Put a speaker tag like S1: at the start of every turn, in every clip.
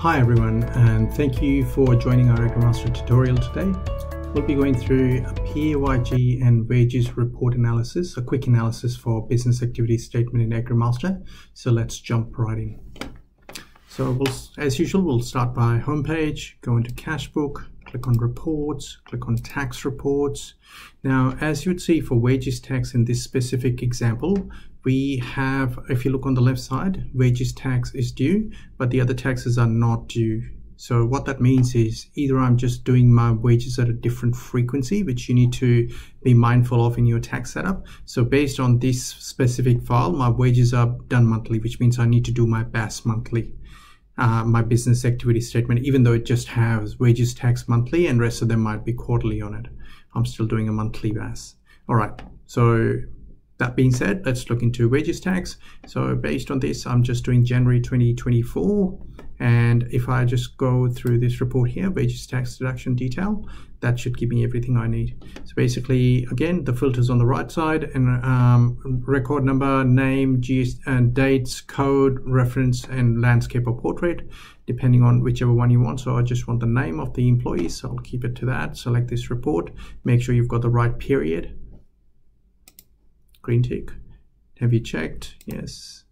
S1: Hi everyone, and thank you for joining our Agrimaster tutorial today. We'll be going through a PAYG and wages report analysis, a quick analysis for business activity statement in Agrimaster. So let's jump right in. So as usual, we'll start by homepage, go into cash book, click on reports, click on tax reports. Now, as you would see for wages tax in this specific example, we have, if you look on the left side, wages tax is due, but the other taxes are not due. So what that means is either I'm just doing my wages at a different frequency, which you need to be mindful of in your tax setup. So based on this specific file, my wages are done monthly, which means I need to do my BAS monthly. My business activity statement, even though it just has wages tax monthly and rest of them might be quarterly on it, I'm still doing a monthly BAS. All right, so that being said, let's look into wages tax. So based on this, I'm just doing January 2024. And if I just go through this report here, wages tax deduction detail, that should give me everything I need. So basically, again, the filters on the right side and record number, name, and dates, code, reference, and landscape or portrait, depending on whichever one you want. So I just want the name of the employee, so I'll keep it to that. Select this report, make sure you've got the right period. Green tick. Have you checked? Yes.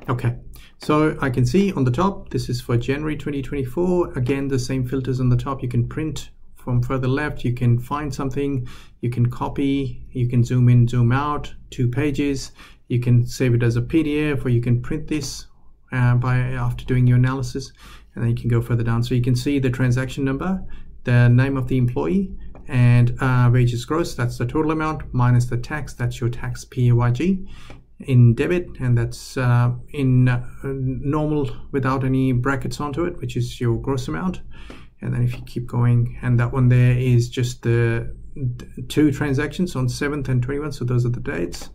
S1: Okay, so I can see on the top, this is for January 2024. Again, the same filters on the top. You can print from further left, you can find something, you can copy, you can zoom in, zoom out, 2 pages, you can save it as a PDF, or you can print this after doing your analysis, and then you can go further down. So you can see the transaction number, the name of the employee, and wages gross, that's the total amount, minus the tax, that's your tax PAYG. In debit, and that's in normal without any brackets onto it, which is your gross amount. And then if you keep going, and that one there is just the 2 transactions on 7th and 21st, so those are the dates.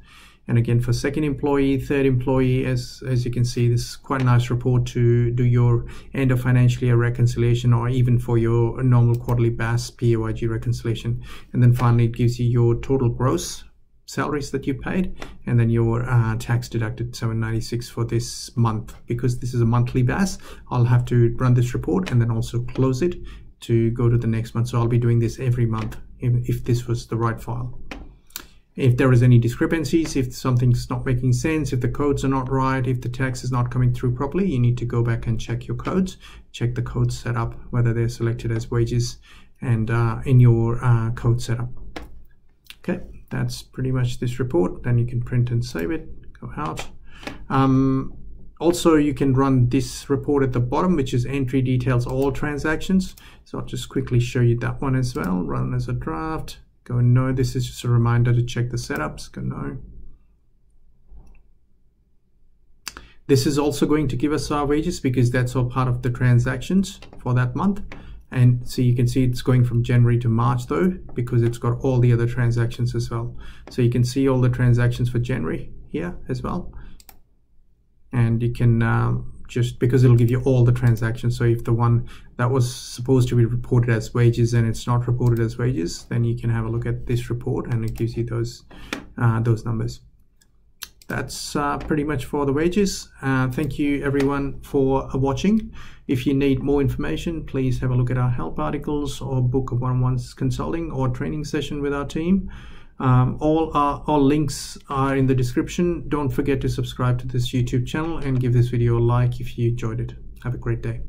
S1: And again, for second employee, third employee, as you can see, this is quite a nice report to do your end of financial year reconciliation, or even for your normal quarterly BAS PAYG reconciliation. And then finally, it gives you your total gross salaries that you paid, and then your tax deducted $796 for this month. Because this is a monthly BAS, I'll have to run this report and then also close it to go to the next month. So I'll be doing this every month if this was the right file. If there is any discrepancies, if something's not making sense, if the codes are not right, if the tax is not coming through properly, you need to go back and check your codes, check the code setup, whether they're selected as wages and in your code setup. Okay. That's pretty much this report. Then you can print and save it, go out. Also, you can run this report at the bottom, which is entry details all transactions. So I'll just quickly show you that one as well. Run as a draft, go no. This is just a reminder to check the setups, go no. This is also going to give us our wages because that's all part of the transactions for that month. And so you can see it's going from January to March though, because it's got all the other transactions as well. So you can see all the transactions for January here as well. And you can just, because it'll give you all the transactions. So if the one that was supposed to be reported as wages and it's not reported as wages, then you can have a look at this report and it gives you those numbers. That's pretty much for the wages. Thank you everyone for watching. If you need more information, please have a look at our help articles or book a one-on-one consulting or training session with our team. All links are in the description. Don't forget to subscribe to this YouTube channel and give this video a like if you enjoyed it. Have a great day.